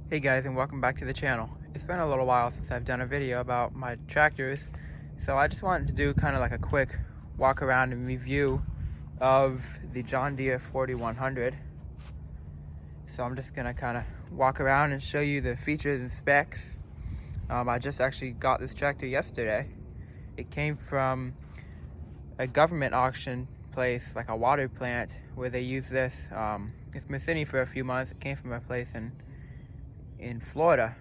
Hey guys, and welcome back to the channel. It's been a little while since I've done a video about my tractors, so I just wanted to do kind of like a quick walk around and review of the John Deere 4100. So I'm just gonna kind of walk around and show you the features and specs. I just actually got this tractor yesterday. It came from a government auction place, like a water plant, where they use this. It's been sitting for a few months. It came from a place in Florida,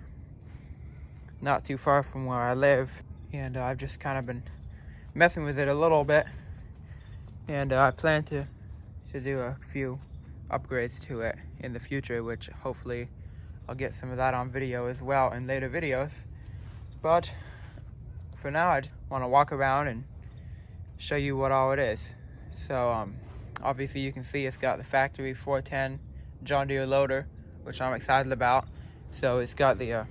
not too far from where I live, and I've just kind of been messing with it a little bit, and I plan to do a few upgrades to it in the future, which hopefully I'll get some of that on video as well in later videos. But for now, I just want to walk around and show you what all it is. So obviously you can see it's got the factory 410 John Deere loader, which I'm excited about. So it's got the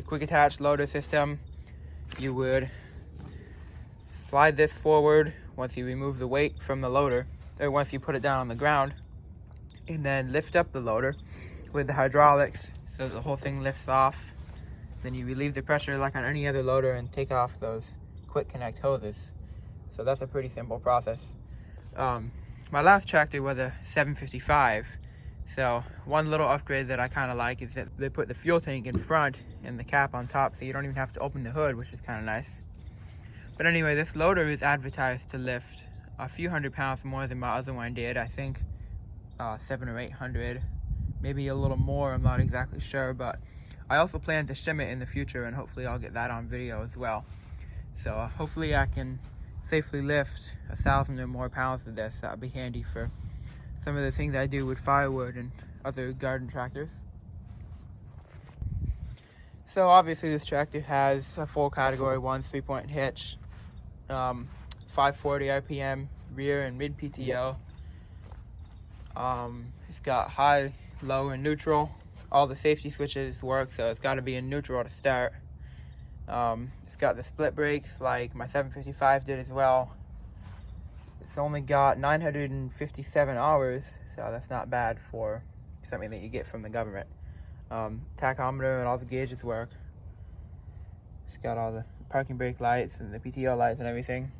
quick attach loader system. You would slide this forward once you remove the weight from the loader, or once you put it down on the ground, and then lift up the loader with the hydraulics so the whole thing lifts off. Then you relieve the pressure like on any other loader and take off those quick connect hoses. So that's a pretty simple process. My last tractor was a 755. So one little upgrade that I kind of like is that they put the fuel tank in front and the cap on top, so you don't even have to open the hood, which is kind of nice. But anyway, this loader is advertised to lift a few hundred pounds more than my other one did. I think 700 or 800, maybe a little more, I'm not exactly sure. But I also plan to shim it in the future, and hopefully I'll get that on video as well. So hopefully I can safely lift 1,000 or more pounds of this. That'll be handy for some of the things I do with firewood and other garden tractors. So obviously this tractor has a full category 1 3-point hitch, 540 RPM rear and mid PTO. It's got high, low, and neutral. All the safety switches work, so it's got to be in neutral to start. It's got the split brakes like my 755 did as well. It's only got 957 hours, so that's not bad for something that you get from the government. Tachometer and all the gauges work. It's got all the parking brake lights and the PTO lights and everything.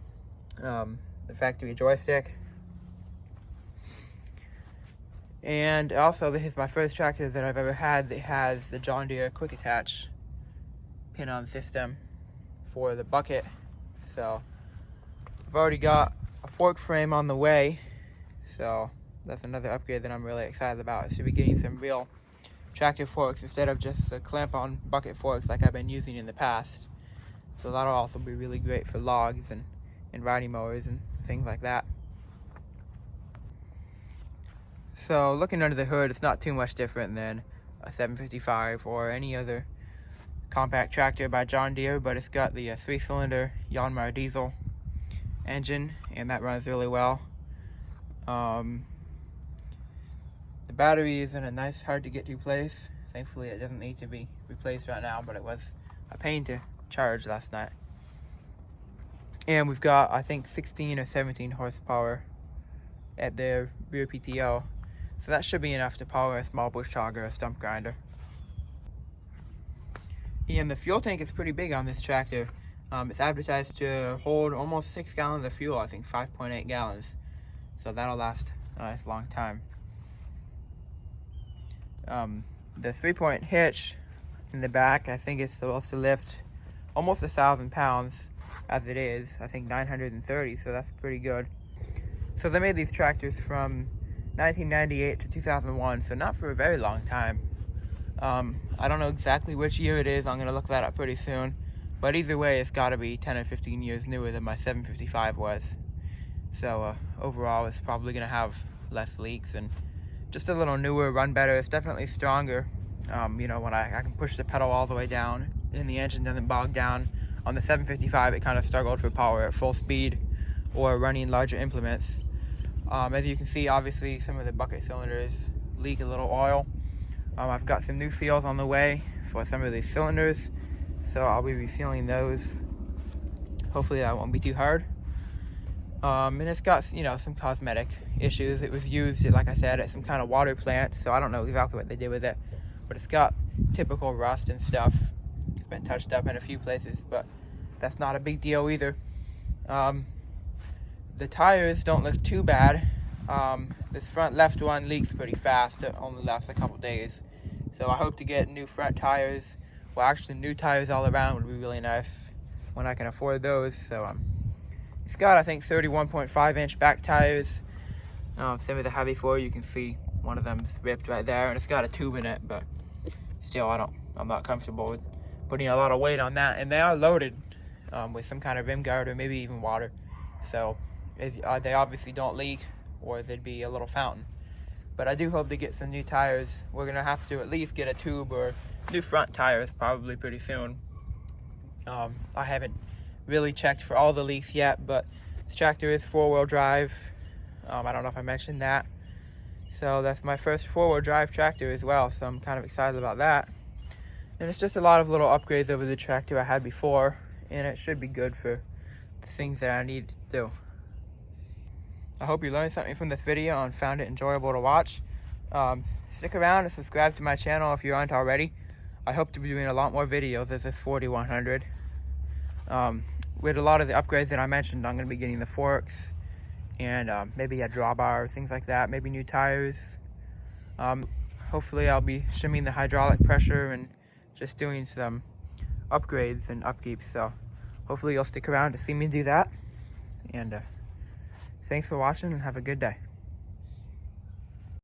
The factory joystick. And also, this is my first tractor that I've ever had that has the John Deere quick attach pin-on system for the bucket. So I've already got a fork frame on the way, so that's another upgrade that I'm really excited about. I should be getting some real tractor forks instead of just the clamp-on bucket forks like I've been using in the past. So that'll also be really great for logs and riding mowers and things like that. So looking under the hood, it's not too much different than a 755 or any other compact tractor by John Deere, but it's got the 3-cylinder Yanmar diesel engine, and that runs really well. The battery is in a nice, hard to get to place. Thankfully it doesn't need to be replaced right now, but it was a pain to charge last night. And we've got, I think, 16 or 17 horsepower at the rear PTO, so that should be enough to power a small bush hog or a stump grinder. And the fuel tank is pretty big on this tractor. It's advertised to hold almost 6 gallons of fuel, I think 5.8 gallons. So that'll last a nice long time. The 3-point hitch in the back, I think it's supposed to lift almost 1,000 pounds as it is. I think 930, so that's pretty good. So they made these tractors from 1998 to 2001, so not for a very long time. I don't know exactly which year it is. I'm going to look that up pretty soon. But either way, it's got to be 10 or 15 years newer than my 755 was. So overall, it's probably going to have less leaks and just a little newer, run better. It's definitely stronger. You know, when I can push the pedal all the way down and the engine doesn't bog down. On the 755, it kind of struggled for power at full speed or running larger implements. As you can see, obviously, some of the bucket cylinders leak a little oil. I've got some new seals on the way for some of these cylinders, so I'll be resealing those. Hopefully that won't be too hard. And it's got, you know, some cosmetic issues. It was used, like I said, at some kind of water plant, so I don't know exactly what they did with it. but it's got typical rust and stuff. It's been touched up in a few places, but that's not a big deal either. The tires don't look too bad. This front left one leaks pretty fast. It only lasts a couple days. So I hope to get new front tires. Well, actually new tires all around would be really nice when I can afford those. So it's got, I think, 31.5 inch back tires. Same with the heavy 4, you can see one of them is ripped right there, and it's got a tube in it, but still I'm not comfortable with putting a lot of weight on that. And they are loaded with some kind of rim guard or maybe even water. So they obviously don't leak, or there'd be a little fountain. But I do hope to get some new tires. We're gonna have to at least get a tube or new front tires probably pretty soon. I haven't really checked for all the leaks yet, but this tractor is 4-wheel drive. I don't know if I mentioned that. So that's my first 4-wheel drive tractor as well, so I'm kind of excited about that. And it's just a lot of little upgrades over the tractor I had before, and it should be good for the things that I need to do. I hope you learned something from this video and found it enjoyable to watch. Stick around and subscribe to my channel if you aren't already. I hope to be doing a lot more videos as this 4100. With a lot of the upgrades that I mentioned, I'm going to be getting the forks and maybe a drawbar, things like that, maybe new tires. Hopefully I'll be shimming the hydraulic pressure and just doing some upgrades and upkeeps. So hopefully you'll stick around to see me do that. And thanks for watching and have a good day.